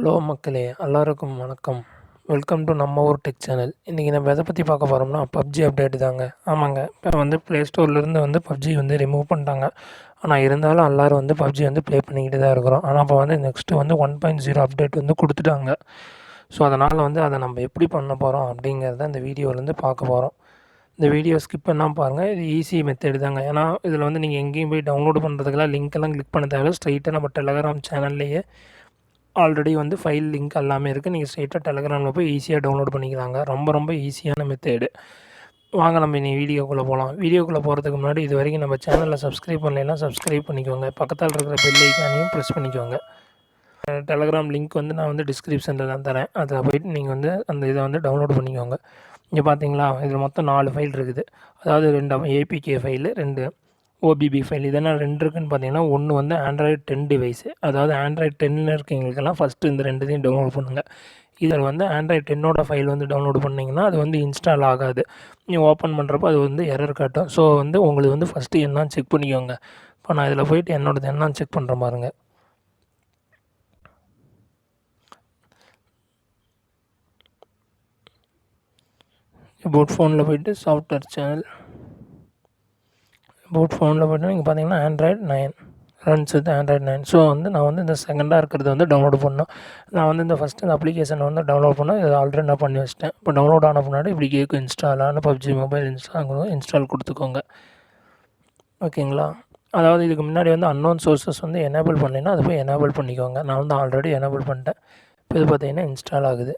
Hello மக்களே, எல்லாருக்கும் வணக்கம். வெல்கம் டு நம்ம ஊர் டெக் சேனல். இன்றைக்கி நம்ம எதை பற்றி பார்க்க போகிறோம்னா பப்ஜி அப்டேட் தாங்க. ஆமாங்க, இப்போ வந்து ப்ளே ஸ்டோர்லேருந்து வந்து பப்ஜி வந்து ரிமூவ் பண்ணிட்டாங்க. ஆனால் இருந்தாலும் எல்லோரும் வந்து பப்ஜி வந்து ப்ளே பண்ணிக்கிட்டு தான் இருக்கிறோம். ஆனால் இப்போ வந்து நெக்ஸ்ட்டு வந்து 1.0 அப்டேட் வந்து கொடுத்துட்டாங்க. ஸோ அதனால் வந்து அதை நம்ம எப்படி பண்ண போகிறோம் அப்படிங்கிறத இந்த வீடியோவிலேருந்து பார்க்க போகிறோம். இந்த வீடியோ ஸ்கிப் பண்ணாமல் பாருங்கள். இது ஈஸி மெத்தட் தாங்க. ஏன்னா இதில் வந்து நீங்கள் எங்கேயும் போய் டவுன்லோடு பண்ணுறதுக்கெல்லாம் லிங்க்கெல்லாம் கிளிக் பண்ண தேவையில்ல. ஸ்ட்ரைட்டாக நம்ம டெலகிராம் சேனல்லையே ஆல்ரெடி வந்து ஃபைல் லிங்க் எல்லாமே இருக்குது. நீங்கள் ஸ்ட்ரெயிட்டாக டெலகிராமில் போய் ஈஸியாக டவுன்லோட் பண்ணிக்கலாங்க. ரொம்ப ஈஸியான மெத்தேடு. வாங்க நம்ம இனி வீடியோக்குள்ளே போகலாம். வீடியோக்குள்ளே போகிறதுக்கு முன்னாடி இது வரைக்கும் நம்ம சேனலில் சப்ஸ்கிரைப் பண்ணலைன்னா சப்ஸ்கிரைப் பண்ணிக்கோங்க. பக்கத்தில் இருக்கிற பெல் ஐக்கானையும் ப்ரெஸ் பண்ணிக்கோங்க. டெலகிராம் லிங்க் வந்து நான் வந்து டிஸ்கிரிப்ஷனில் தான் தரேன். அதில் போய்ட்டு நீங்கள் வந்து அந்த இதை வந்து டவுன்லோட் பண்ணிக்கோங்க. இங்கே பார்த்தீங்களா, இதில் மொத்தம் 4 ஃபைல் இருக்குது. அதாவது 2 ஏபிகே ஃபைலு, 2 ஓபிபி ஃபைல். இதெல்லாம் 2 இருக்குதுன்னு பார்த்தீங்கன்னா, ஒன்று வந்து ஆண்ட்ராய்டு 10 டிவைஸு. அதாவது ஆண்ட்ராய்டு 10 இருக்கவங்களுக்கெல்லாம் ஃபஸ்ட்டு இந்த 2 டவுன்லோட் பண்ணுங்கள். இதில் வந்து ஆண்ட்ராய்டு 10 ஃபைல் வந்து டவுன்லோட் பண்ணிங்கன்னா அது வந்து இன்ஸ்டால் ஆகாது. நீங்கள் ஓப்பன் பண்ணுறப்போ அது வந்து எரர் காட்டும். ஸோ வந்து உங்களுக்கு வந்து ஃபஸ்ட்டு என்னன்னு செக் பண்ணிக்கோங்க. இப்போ நான் இதில் போய்ட்டு என்னோடது என்னன்னு செக் பண்ணுற பாருங்க. போட் ஃபோனில் போய்ட்டு சாஃப்ட்வேர் சேனல், போட் ஃபோனில் போய்ட்டு நீங்கள் பார்த்தீங்கன்னா Android 9 runs with Android 9. So வந்து நான் வந்து இந்த செகண்டாக இருக்கிறத வந்து டவுன்லோட் பண்ணோம். நான் வந்து இந்த ஃபஸ்ட்டு இந்த அப்ளிகேஷனை வந்து டவுன்லோட் பண்ணோம். இதை ஆல்ரெடி நான் பண்ணி வச்சிட்டேன். இப்போ டவுன்லோட் ஆன முன்னாடி இப்படி கேட்கும் இன்ஸ்டாலான பப்ஜி மொபைல் இன்ஸ்டால் கொடுத்துக்கோங்க. ஓகேங்களா. அதாவது இதுக்கு முன்னாடி வந்து அன்னோன் சோர்ஸஸ் வந்து எனேபிள் பண்ணலைன்னா அதை போய் எனேபிள் பண்ணிக்கோங்க. நான் வந்து ஆல்ரெடி எனேபிள் பண்ணிட்டேன். இப்போ இது பார்த்தீங்கன்னா இன்ஸ்டால் ஆகுது.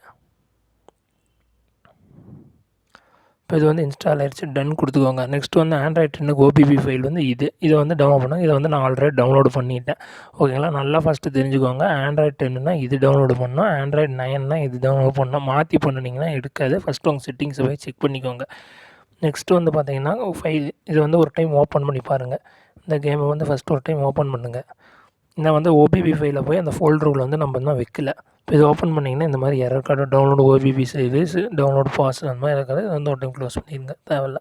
இப்போ இது வந்து இன்ஸ்டால் ஆகிடுச்சு. டன் கொடுத்துக்கோங்க. நெக்ஸ்ட் வந்து ஆண்ட்ராய்டு 10 ஓபிபி ஃபைல் வந்து இதை வந்து டவுன்லோட் பண்ணுங்கள். இதை வந்து நான் ஆல்ரெடி டவுன்லோடு பண்ணிட்டேன். ஓகேங்களா. நல்லா ஃபஸ்ட்டு தெரிஞ்சுக்கோங்க. ஆண்ட்ராய்டு 10னா இது டவுன்லோடு பண்ணணும், ஆண்ட்ராய்டு 9னா இது டவுன்லோட் பண்ணணும். மாற்றி பண்ணிங்கன்னா எடுக்காது. ஃபஸ்ட்டு உங்கள் செட்டிங்ஸை போய் செக் பண்ணிக்கோங்க. நெக்ஸ்ட்டு வந்து பார்த்தீங்கன்னா ஃபைல் இது வந்து ஒரு டைம் ஓப்பன் பண்ணி பாருங்கள். இந்த கேமை வந்து ஃபஸ்ட்டு ஒரு டைம் ஓப்பன் பண்ணுங்கள். நான் வந்து ஓபிபி ஃபைலில் போய் அந்த ஃபோல்டருக்குள்ள வந்து நம்ம இன்னும் வைக்கல. இப்போ இது ஓப்பன் பண்ணிங்கன்னா இந்த மாதிரி எரர் கார்டு டவுன்லோடு ஓபிபி சைஸ் டவுன்லோட் பாஸ் அந்த மாதிரி இருக்காது. இது வந்து ஒரு டைம் க்ளோஸ் பண்ணிடுங்க, தேவையில்ல.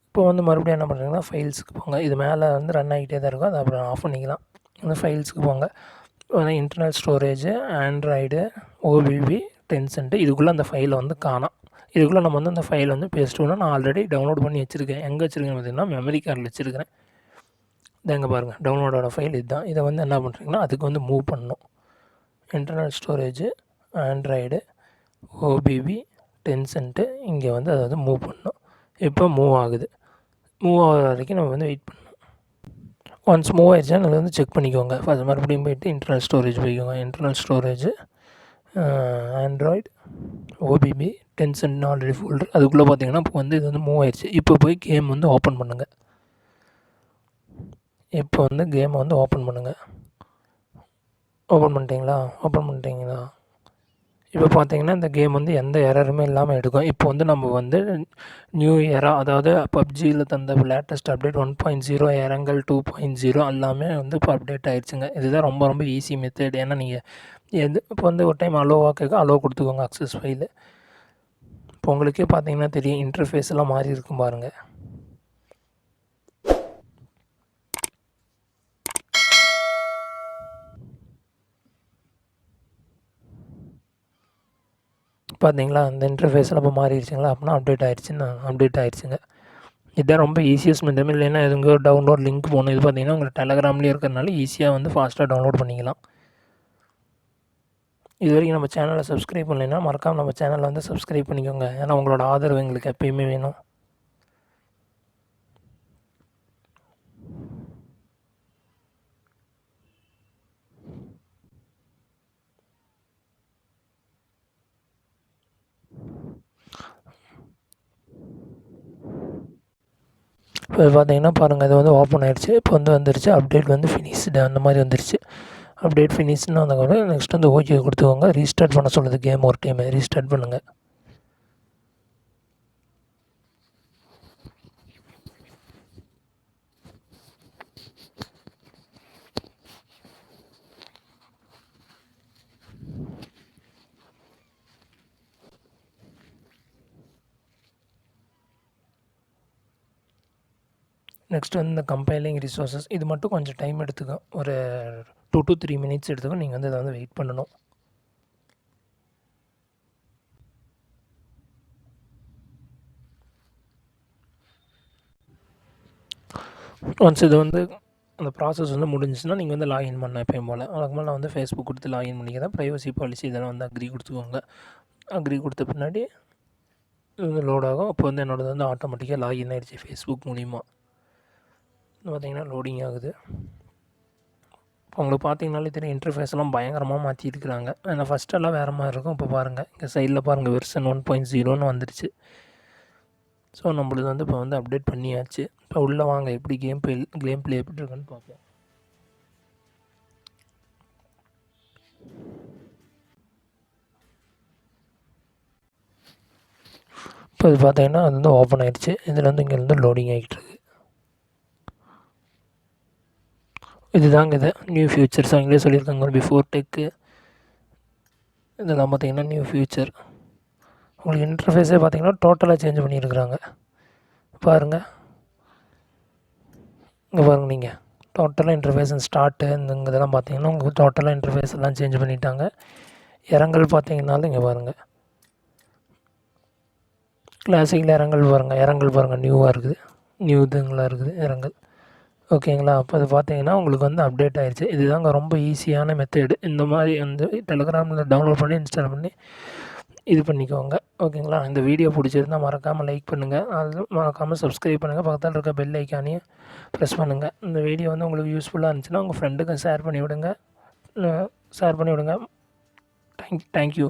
இப்போ வந்து மறுபடியும் என்ன பண்ணுறீங்கன்னா ஃபைல்ஸுக்கு போங்க. இது மேலே வந்து ரன் ஆகிட்டே தான் இருக்கும். அதை அப்புறம் ஆஃப் பண்ணிக்கலாம். இந்த ஃபைல்ஸுக்கு போங்க. வந்து இன்டர்னல் ஸ்டோரேஜு, ஆண்ட்ராய்டு, ஓபிபி, டென்சென்ட்டு இதுக்குள்ளே அந்த ஃபைலை வந்து காணோம். இதுக்குள்ளே நம்ம வந்து அந்த ஃபைல் வந்து பேஸ்ட் பண்ணால் நான் ஆல்ரெடி டவுன்லோட் பண்ணி வச்சுருக்கேன். எங்கே வச்சுருக்கேன்னு பார்த்தீங்கன்னா மெமரி கார்டில் வச்சுருக்கிறேன். இங்கே பாருங்கள், டவுன்லோடோட ஃபைல் இதுதான். இதை வந்து என்ன பண்ணுறீங்கன்னா அதுக்கு வந்து மூவ் பண்ணணும். இன்டர்னல் ஸ்டோரேஜு, ஆண்ட்ராய்டு, ஓபிபி, டென்சென்ட்டு இங்கே வந்து அதை வந்து மூவ் பண்ணணும். இப்போ மூவ் ஆகுது. மூவ் ஆகிற வரைக்கும் நம்ம வந்து வெயிட் பண்ணணும். ஒன்ஸ் மூவ் ஆகிடுச்சான்னு அதை வந்து செக் பண்ணிக்கோங்க. அது மறுபடியும் போய்ட்டு இன்டர்னல் ஸ்டோரேஜ் போய்க்கோங்க. இன்டர்னல் ஸ்டோரேஜு, ஆண்ட்ராய்டு, ஓபிபி, டென்சென்ட்னு ஆல்ரெடி ஃபோல்டர் அதுக்குள்ளே பார்த்தீங்கன்னா இப்போ வந்து இது வந்து மூவ் ஆயிடுச்சு. இப்போ போய் கேம் வந்து ஓப்பன் பண்ணுங்கள். இப்போ வந்து கேமை வந்து ஓப்பன் பண்ணுங்கள். ஓப்பன் பண்ணிட்டீங்களா? இப்போ பார்த்தீங்கன்னா இந்த கேம் வந்து எந்த எரருமே இல்லாமல் எடுக்கும். இப்போ வந்து நம்ம வந்து நியூ எரா, அதாவது பப்ஜியில் தந்த லேட்டஸ்ட் அப்டேட் 1.0 Erangel 2.0 எல்லாமே வந்து இப்போ அப்டேட் ஆகிடுச்சுங்க. இதுதான் ரொம்ப ஈஸி மெத்தட். ஏன்னா நீங்கள் இப்போ வந்து ஒரு டைம் அலோவாக கேட்க அலோவ் கொடுத்துக்கோங்க அக்சஸ் ஃபைலு. இப்போ உங்களுக்கே பார்த்தீங்கன்னா தெரியும், இன்டர்ஃபேஸ் எல்லாம் மாறி இருக்கும் பாருங்கள். பார்த்தீங்களா, அந்த இன்டர்ஃபேஸில் இப்போ மாறிடுச்சுங்களா? அப்படின்னா அப்டேட் ஆகிடுச்சுங்க. இதுதான் ரொம்ப ஈஸியஸ்ட் மெத்தட். இல்லைன்னா எதுங்கோ டவுன்லோட் லிங்க் போகணும். இது பார்த்தீங்கன்னா உங்களுக்கு டெலகிராம்லேயே இருக்கிறனால ஈஸியாக வந்து ஃபாஸ்ட்டாக டவுன்லோட் பண்ணிக்கலாம். இது வரைக்கும் நம்ம சேனலை சப்ஸ்கிரைப் பண்ணலைன்னா மறக்காமல் நம்ம சேனலை வந்து சப்ஸ்கிரைப் பண்ணிக்கோங்க. ஏன்னா உங்களோட ஆதரவு எங்களுக்கு எப்பயுமே வேணும். இப்போ பார்த்தீங்கன்னா பாருங்கள், இது வந்து ஓப்பன் ஆகிடுச்சு. இப்போ வந்து வந்துருச்சு அப்டேட் வந்து ஃபினிஷ்டு அந்த மாதிரி வந்துருச்சு. அப்டேட் ஃபினிஷ்னு வந்ததுக்கப்புறம் நெக்ஸ்ட் வந்து ஓகே கொடுத்துக்கோங்க. ரீஸ்டார்ட் பண்ண சொல்லுது கேம். ஒரு டைம் ரீஸ்டார்ட் பண்ணுங்கள். நெக்ஸ்ட் வந்து இந்த கம்பைலிங் ரிசோர்ஸஸ் இது மட்டும் கொஞ்சம் டைம் எடுத்துக்கும். ஒரு 2 to 3 மினிட்ஸ் எடுத்துக்கும். நீங்கள் வந்து இதை வந்து வெயிட் பண்ணணும். ஒன்ஸ் இது வந்து அந்த ப்ராசஸ் வந்து முடிஞ்சுச்சுன்னா நீங்கள் வந்து லாகின் பண்ண எப்பயும் போல். அதுக்கு மேலே நான் வந்து ஃபேஸ்புக் கொடுத்து லாகின் பண்ணிக்கிறேன். ப்ரைவசி பாலிசி இதெல்லாம் வந்து அக்ரி கொடுத்துக்கோங்க. அக்ரி கொடுத்த பின்னாடி இது வந்து லோட் ஆகும். அப்போ வந்து என்னோடது வந்து ஆட்டோமேட்டிக்காக லாகின் ஆகிடுச்சு ஃபேஸ்புக் மூலிமா. பார்த்திங்கன்னா லோடிங் ஆகுது. இப்போ உங்களுக்கு பார்த்தீங்கனாலே தெரியும் இன்டர்ஃபேஸ்லாம் பயங்கரமாக மாற்றிருக்கிறாங்க. ஏன்னா ஃபஸ்ட்டெல்லாம் வேறு மாதிரி இருக்கும். இப்போ பாருங்கள் இங்கே சைடில் பாருங்கள் வெர்ஷன் 1.0ன்னு வந்துடுச்சு. ஸோ நம்மளுக்கு வந்து இப்போ வந்து அப்டேட் பண்ணியாச்சு. இப்போ உள்ளே வாங்க எப்படி கேம் ப்ளே எப்படி இருக்குன்னு பார்ப்போம். இப்போ இது பார்த்தீங்கன்னா அது வந்து ஓப்பன் ஆகிடுச்சு. இதில் வந்து இங்கேருந்து லோடிங் ஆகிட்டு இருக்கு. இதுதாங்க இது நியூ ஃபியூச்சர்ஸ் அவங்களே சொல்லியிருக்காங்க. பிஃபோர் டெக்கு இதெல்லாம் பார்த்திங்கன்னா நியூ ஃபியூச்சர். உங்களுக்கு இன்டர்ஃபேஸே பார்த்திங்கன்னா டோட்டலாக சேஞ்ச் பண்ணியிருக்கிறாங்க. பாருங்கள் இங்கே பாருங்கள் நீங்கள் டோட்டலாக இன்டர்ஃபேஸ் ஸ்டார்ட்டு இந்த இதெல்லாம் பார்த்தீங்கன்னா உங்களுக்கு டோட்டலாக இன்டர்ஃபேஸ் எல்லாம் சேஞ்ச் பண்ணிட்டாங்க. இரங்கல் பார்த்தீங்கன்னாலும் இங்கே பாருங்கள் கிளாசிக்கில் இரங்கல் பாருங்கள் நியூவாக இருக்குது. நியூ இதுங்களாக இருக்குது இரங்கல். ஓகேங்களா? அப்போ அது பார்த்தீங்கன்னா உங்களுக்கு வந்து அப்டேட் ஆகிடுச்சு. இதுதாங்க ரொம்ப ஈஸியான மெத்தேடு. இந்த மாதிரி வந்து டெலிகிராமில் டவுன்லோட் பண்ணி இன்ஸ்டால் பண்ணி இது பண்ணிக்கோங்க. ஓகேங்களா? இந்த வீடியோ பிடிச்சிருந்தால் மறக்காமல் லைக் பண்ணுங்கள். அது மறக்காமல் சப்ஸ்கிரைப் பண்ணுங்கள். பக்கத்தில் இருக்க பெல் ஐக்கானையும் ப்ரெஸ் பண்ணுங்கள். இந்த வீடியோ வந்து உங்களுக்கு யூஸ்ஃபுல்லாக இருந்துச்சுன்னா உங்கள் ஃப்ரெண்டுக்கு ஷேர் பண்ணி விடுங்க. தேங்க்யூ.